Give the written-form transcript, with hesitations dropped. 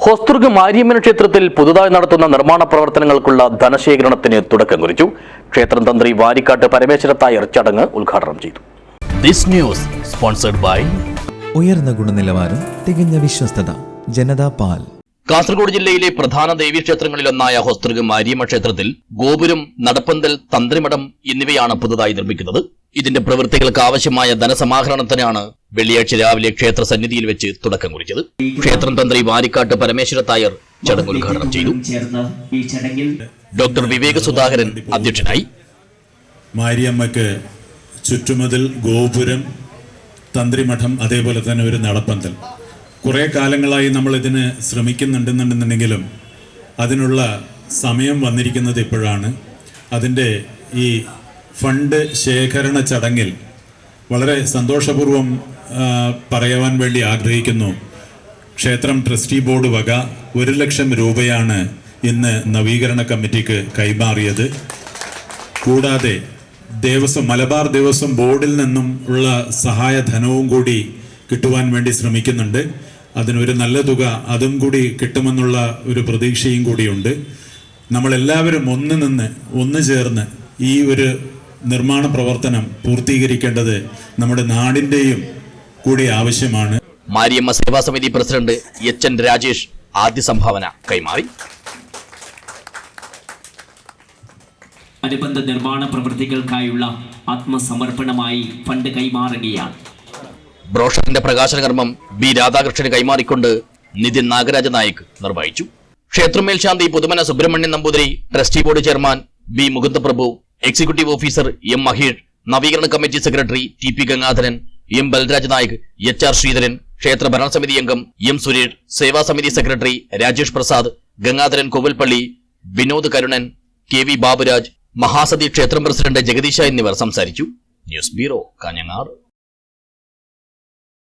ഹോസ്ദുർഗ് മാരിയമ്മൻ ക്ഷേത്രത്തിൽ പുതുതായി നടത്തുന്ന നിർമ്മാണ പ്രവർത്തനങ്ങൾക്കുള്ള ധനശേഖരണത്തിന് തുടക്കം കുറിച്ചു. ക്ഷേത്രം തന്ത്രി വാരിക്കാട്ട് പരമേശ്വരത്തായർ ചടങ്ങ് ഉദ്ഘാടനം ചെയ്തു. ദിസ് ന്യൂസ് സ്പോൺസർഡ് ബൈ ഉയർന്ന ഗുണനിലവാരം, തികഞ്ഞ വിശ്വസ്തത, ജനതാ പാൽ. കാസർഗോഡ് ജില്ലയിലെ പ്രധാന ദേവീക്ഷേത്രങ്ങളിലൊന്നായ ഹോസ്ദുർഗ് മാരിയമ്മ ക്ഷേത്രത്തിൽ ഗോപുരം, നടപ്പന്തൽ, തന്ത്രിമഠം എന്നിവയാണ് പുതുതായി നിർമ്മിക്കുന്നത്. ഇതിന്റെ പ്രവൃത്തികൾക്ക് ആവശ്യമായ ധനസമാഹരണത്തിനാണ് വെള്ളിയാഴ്ച രാവിലെ ക്ഷേത്ര സന്നിധിയിൽ വെച്ച് തുടക്കം കുറിച്ചത്. ക്ഷേത്രം തന്ത്രി വാരിക്കാട്ട് പരമേശ്വരത്തായർ ചടങ്ങ് ഉദ്ഘാടനം ചെയ്തു. ഡോക്ടർ വിവേക് സുധാകരൻ അധ്യക്ഷനായി. മാരിയമ്മക്ക് ചുറ്റുമതിൽ, ഗോപുരം, തന്ത്രിമഠം, അതേപോലെ തന്നെ ഒരു നടപ്പന്തൽ. കുറേ കാലങ്ങളായി നമ്മൾ ഇതിന് ശ്രമിക്കുന്നുണ്ടെന്നുണ്ടെങ്കിലും അതിനുള്ള സമയം വന്നിരിക്കുന്നത് ഇപ്പോഴാണ്. അതിൻ്റെ ഈ ഫണ്ട് ശേഖരണ ചടങ്ങിൽ വളരെ സന്തോഷപൂർവ്വം പറയുവാൻ വേണ്ടി ആഗ്രഹിക്കുന്നു. ക്ഷേത്രം ട്രസ്റ്റി ബോർഡ് വക 1 ലക്ഷം രൂപയാണ് ഇന്ന് നവീകരണ കമ്മിറ്റിക്ക് കൈമാറിയത്. കൂടാതെ മലബാർ ദേവസ്വം ബോർഡിൽ നിന്നും ഉള്ള സഹായധനവും കൂടി കിട്ടുവാൻ വേണ്ടി ശ്രമിക്കുന്നുണ്ട്. അതിനൊരു നല്ല തുക അതും കൂടി കിട്ടുമെന്നുള്ള ഒരു പ്രതീക്ഷയും കൂടിയുണ്ട്. നമ്മളെല്ലാവരും ഒന്ന് ചേർന്ന് ഈ ഒരു നിർമ്മാണ പ്രവർത്തനം പൂർത്തീകരിക്കേണ്ടത് നമ്മുടെ നാടിൻ്റെയും കൂടി ആവശ്യമാണ്. മാരിയമ്മ സേവാ സമിതി പ്രസിഡന്റ് എച്ച്.എൻ. രാജേഷ് ആദ്യ സംഭാവന കൈമാറി. അനുബന്ധ നിർമ്മാണ പ്രവൃത്തികൾക്കായുള്ള ആത്മസമർപ്പണമായി ഫണ്ട് കൈമാറുകയാണ്. ബ്രോഷറിന്റെ പ്രകാശന കർമ്മം ബി രാധാകൃഷ്ണന് കൈമാറിക്കൊണ്ട് നിതിൻ നാഗരാജ നായിക് നിർവഹിച്ചു. ക്ഷേത്രം മേൽശാന്തി Puthumana Subrahmanian Namboothiri, trustee board chairman B Mukundaprabhu, executive officer M Mahesh, നവീകരണ committee secretary T P Gangadharan, M Balraj Naik, H R Sreedharan, ക്ഷേത്ര ഭരണസമിതി അംഗം എം സുരേഷ്, സേവാ സമിതി secretary Rajesh Prasad, Gangadharan Kovalpally, Vinod Karunan, K V Baburaj, Mahasathi ക്ഷേത്രം പ്രസിഡന്റ് ജഗദീശ എന്നിവർ സംസാരിച്ചു. News bureau, Kanhangad.